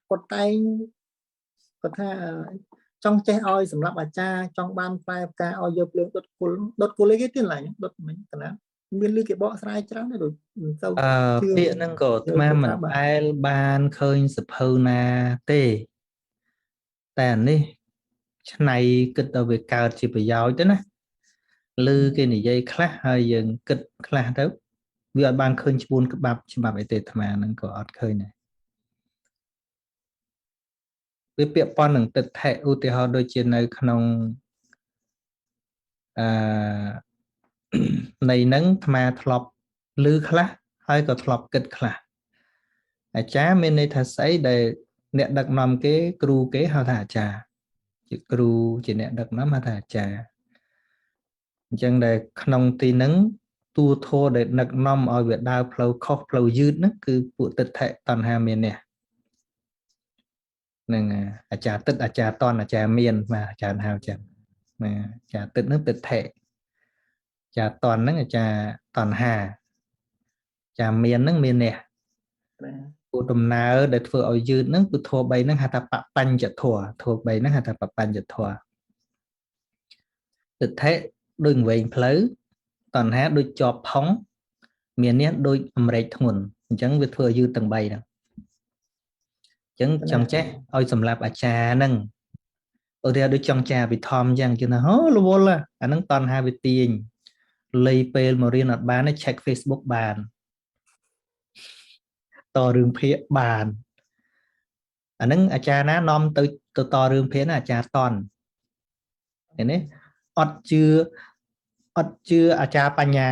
គាត់តែងគាត់ថាចង់ចេះឲ្យសម្រាប់អាចារ្យចង់បានផ្លែផ្កាឲ្យយកភ្លើងដុតគុលអីគេទៀតឡើយដុតមិញកណាមានលឺគេបកស្រាយច្រើនទេដូចមិនទៅពាក្យហ្នឹងក៏អាត្មាមិនដែលបានឃើញសភៅណាទេតែនេះឆ្នៃគិតដល់វាកើតជាប្រយោជន៍ទៅណាឮគេនិយាយខ្លះហើយយើងគិតខ្លះទៅវាអត់បានឃើញច្បាប់អីទេអាត្មាហ្នឹងក៏អត់ឃើញដែរវាពាក់ព័ន្ធនឹងទិដ្ឋិឧទាហរណ៍ដូចជានៅក្នុងនៃហ្នឹងអាត្មាធ្លាប់ឮខ្លះហើយក៏ធ្លាប់គិតខ្លះអាចារ្យមានន័យថាស្អីដែលអ្នកដឹកនាំគេគ្រូគេហៅថាអាចារ្យជាគ្រូជាអ្នកដឹកនាំហៅថាអាចារ្យអញ្ចឹងដែលក្នុងទីហ្នឹងទូធរដែលដឹកនាំឲ្យវាដើរផ្លូវខុសផ្លូវយឺតហ្នឹងគឺពួកទិដ្ឋិតណ្ហាមាននេះនឹងអាចារ្យទិដ្ឋអាចារ្យតនអាចារ្យមានបាទអាចារ្យហៅចឹងណាអាចារ្យទិដ្ឋហ្នឹងទិដ្ឋិអាចារ្យតនហ្នឹងអាចារ្យតណ្ហាអាចារ្យមានហ្នឹងមាននេះគោលដំណើរដែលធ្វើឲ្យយឺតហ្នឹងគឺធម៌3ហ្នឹងហៅថាបបញ្ចធម៌ធម៌3ហ្នឹងហៅថាបបញ្ចធម៌ទិដ្ឋិដូចវែងផ្លូវតណ្ហាដូចជាប់ផុងមាននេះដូចអម្រែកធ្ងន់អញ្ចឹងវាធ្វើឲ្យយឺតទាំង3ហ្នឹងអញ្ចឹងចង់ចេះឲ្យសម្រាប់អាចារ្យហ្នឹងឧទាហរណ៍ដូចចង់ចាវិធម្មអញ្ចឹងជឿថាអូរវល់អាហ្នឹងតណ្ហាវាទាញលៃពេលមករៀនអត់បានទេ check Facebook បានតរឿងភាគបានអាហ្នឹងអាចារ្យណានាំទៅតរឿងភាគណាអាចារ្យតន់ឃើញទេអត់ជឿអាចារ្យបញ្ញា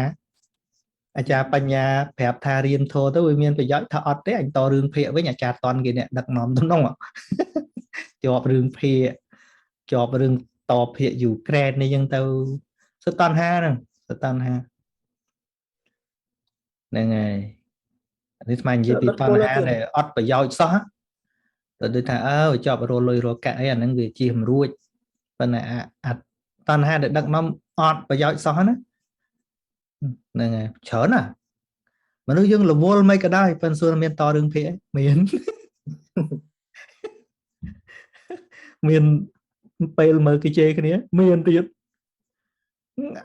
ប្រាប់ថារៀនធម៌ទៅវាមានប្រយោជន៍ថាអត់ទេអញតរឿងភាគវិញអាចារ្យតន់គេអ្នកដឹកនាំទៅនោះជាប់រឿងភាគជាប់រឿងតភាគយូក្រែននេះអញ្ចឹងទៅសតណ្ហាហ្នឹងហ្នឹងហើយនេះស្មាននិយាយពីបញ្ហាដែលអត់ប្រយោជន៍សោះទៅដូចថាជាប់រលុយរកាក់អីអាហ្នឹងវាជាមិនរួចប៉ុន្តែតណ្ហាដែលដឹកនាំអត់ប្រយោជន៍សោះណាហ្នឹងហើយច្រើនណាមនុស្សយើងរវល់មិនក៏ដោយប៉ុន្តែសួរមានតរឿងភាគមានពេលមើលគេជេរគ្នាមានទៀត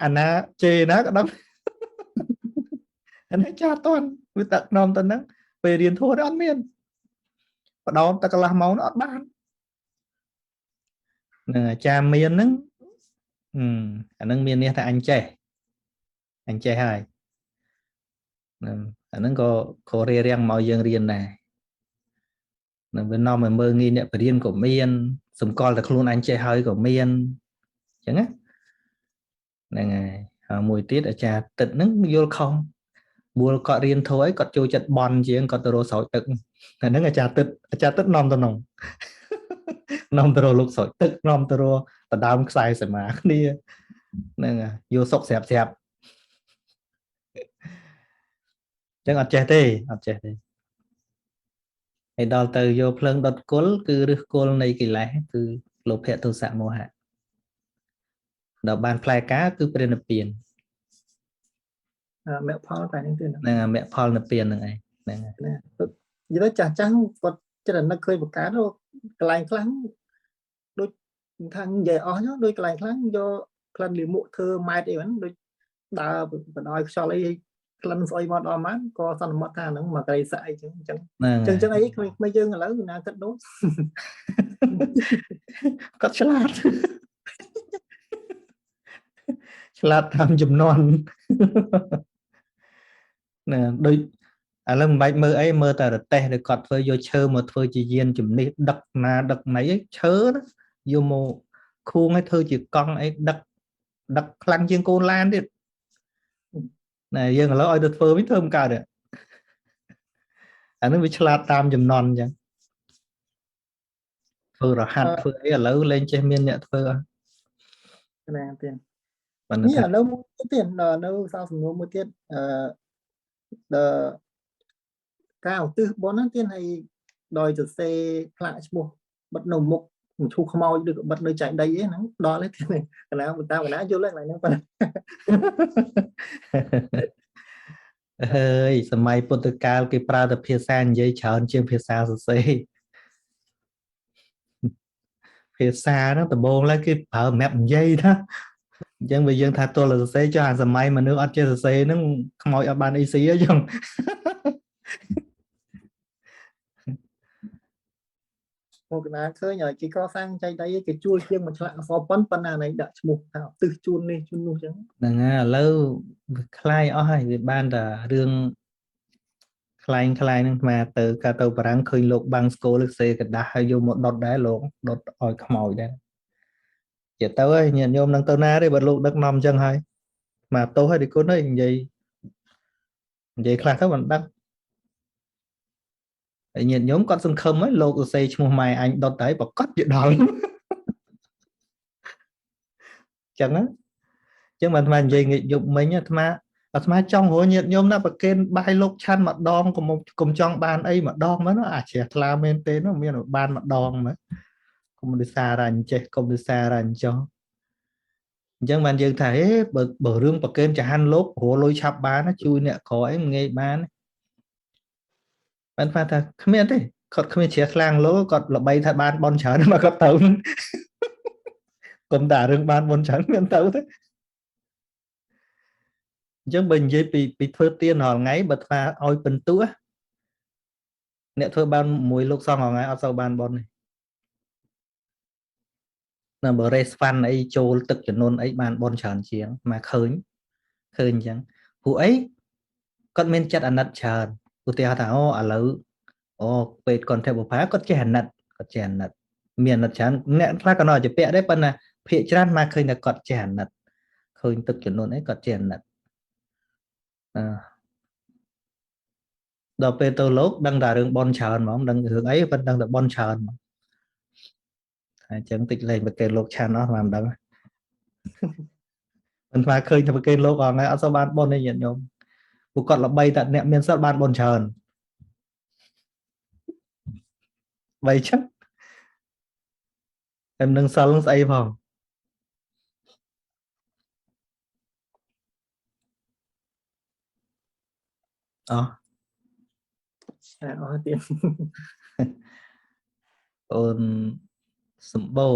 អាណាជេរណាក៏ដឹងអានេះចាស់តន់វាដឹកនាំទៅហ្នឹងពេលរៀនធម៌អត់មានបដោតតែកន្លះម៉ោងអត់បាននឹងអាចារ្យមានហ្នឹងអាហ្នឹងមាននេះថាអញចេះហើយអាហ្នឹងក៏រៀបរៀងមកយើងរៀនដែរនឹងវានាំឲ្យមើលងាយអ្នកបរៀនក៏មានសម្គាល់តែខ្លួនអញចេះហើយក៏មានអញ្ចឹងណាហ្នឹងហើយមួយទៀតអាចារ្យទឹកហ្នឹងយល់ខុសបួលគាត់រៀនធោះអីគាត់ចូលចិត្តបន់ជាងគាត់ទៅរកស្រោចទឹកអាហ្នឹងអាចារ្យទឹកនាំទៅនោះនាំទៅរកលោកស្រោចទឹកនាំទៅរកដដើមខ្សែសមាគ្នាហ្នឹងយកសុកស្រាប់អញ្ចឹងអត់ចេះទេហើយដល់ទៅយកភ្លើងដុតគុលគឺឫសគល់នៃកិលេសគឺលោភៈទោសៈមោហៈដល់បានផ្លែការគឺព្រះនិព្វានមគ្គផលតែនេះទៀតហ្នឹងមគ្គផលនិព្វានហ្នឹងឯងហ្នឹងហើយនិយាយទៅចាស់គាត់ចិត្តនឹកឃើញបង្កើតកន្លែងខ្លះដូចថានិយាយអស់ដូចកន្លែងខ្លះយកក្លិនលាមកធ្វើម៉ែតអីហ្នឹងដូចដើរបដ ாய் ខ្យល់អីក្លិនស្អុយមកដល់បានក៏សន្មតថាហ្នឹងមកកៃស័កអីចឹងអញ្ចឹងអីក្មេងយើងឥឡូវណាគិតដូចគាត់ឆ្លាតតាមចំនួនណាដូចឥឡូវមិនបាច់មើលអីមើលតែរទេះដែលគាត់ធ្វើយកឈើមកធ្វើជាយានជំនិះដឹកណាដឹកណីឈើយកមកខួងឲ្យធ្វើជាកង់អីដឹកខ្លាំងជាងកូនឡានទៀតណែយើងឥឡូវឲ្យទៅធ្វើវិញធ្វើមិនកើតទេអានឹងវាឆ្លាតតាមចំនួនអញ្ចឹងធ្វើរហាត់ធ្វើអីឥឡូវលែងចេះមានអ្នកធ្វើណាទៀតនេះឥឡូវមួយទៀតនៅសោសំណួរមួយទៀតការឧទ្ទិសបុណ្យហ្នឹងទៀតហើយដោយសរសេរផ្លាកឈ្មោះបិទនៅមុខឈូសខ្មោចឬក៏បិទនៅចែកដីហ្នឹងដល់ទេទៀតកណាតាមកណាយល់ហ្នឹងប៉ុណ្ណឹងហើយសម័យពុទ្ធកាលគេប្រើតែភាសានិយាយច្រើនជាងភាសាសរសេរ ភាសាហ្នឹងដំបូងឡើយគេប្រើសម្រាប់និយាយណាអញ្ចឹងបើយើងថាទល់សរសេរចុះអាសម័យមនុស្សអត់ចេះសរសេរហ្នឹងខ្មោចអត់បានអីស៊ីអញ្ចឹង មកកណាឃើញហើយគេកសាងចៃដៃគេជួលជាងមួយឆ្លាក់អក្សរប៉ុណ្ណានេះដាក់ឈ្មោះថាទិសជួននេះជួននោះអញ្ចឹង ហ្នឹងហើយឥឡូវវាคล้ายអស់ហើយវាបានតែរឿងคล้ายហ្នឹងមកទៅកាលទៅបារាំងឃើញលោកបាំងស្គលសេกระดาษហើយយកមកដុតដែរលោកដុតឲ្យខ្មោចដែរជាទៅហើយញាតិញោមនឹងទៅណាទេបើលោកដឹកនាំអញ្ចឹងហើយមកទោសហើយទីគុណហើយនិយាយខ្លះទៅមិនដឹងហើយញាតិញោមគាត់សង្ឃឹមហើយលោកសរសេរឈ្មោះម៉ែអញដុតហើយប្រកាសជាដល់អញ្ចឹងណាអញ្ចឹងបានអាត្មានិយាយងាកយប់មិញអាត្មាចង់រកញាតិញោមណាប្រកេនបាយលោកឆាន់ម្ដងកុំចង់បានអីម្ដងមើលអាជ្រះថ្លាមែនទេនោះមានបានម្ដងមើលកុំរិសារអញចេះកុំរិសារអញចោះអញ្ចឹងបានយើងថាហេបើរឿងប្រកេនចហាន់លោកព្រោះលុយឆាប់បានជួយអ្នកក្រអីងាយបានបានថាគ្មានទេគាត់គ្មានជ្រះថ្លាលោកគាត់ល្បីថាបានបនច្រើនមកគាត់ទៅកុំតែរឿងបានបនច្រើនមានទៅទេអញ្ចឹងបើនិយាយពីធ្វើទៀនរាល់ថ្ងៃបើថាឲ្យពិន្ទុអ្នកធ្វើបានមួយលោកសង្ឃរាល់ថ្ងៃអត់សូវបានបនទេនៅបើរេសវ៉ាន់អីចូលទឹកចំនួនអីបានបនច្រើនជាងមកឃើញអញ្ចឹងព្រោះអីគាត់មានចិត្តអាណិតច្រើនឧទាហរណ៍ថាឥឡូវពេទ្យគាត់ទេបុផាគាត់ចេះអាណិតមានអាណិតច្រើនអ្នកខ្លះក៏នៅជាពាក់ដែរប៉ុន្តែភាគច្រើនមកឃើញតែគាត់ចេះអាណិតឃើញទឹកចំនួនអីគាត់ចេះអាណិតដល់ពេលទៅលោកដឹងតែរឿងបនច្រើនហ្មងដឹងរឿងអីប៉ុន្តែដឹងតែបនច្រើនហ្មងអញ្ចឹងតិចលេងប្រកេនលោកឆាន់អស់មិនដឹងមិនថាឃើញតែប្រកេនលោកអស់ថ្ងៃអត់សូវបានបនទេញាតិញោមពួកគាត់ល្បីតែអ្នកមានសិលបានបនច្រើនបីចឹងតែមិនដឹងសិលស្អីផងអស់ទៀតអូនសម្បូរ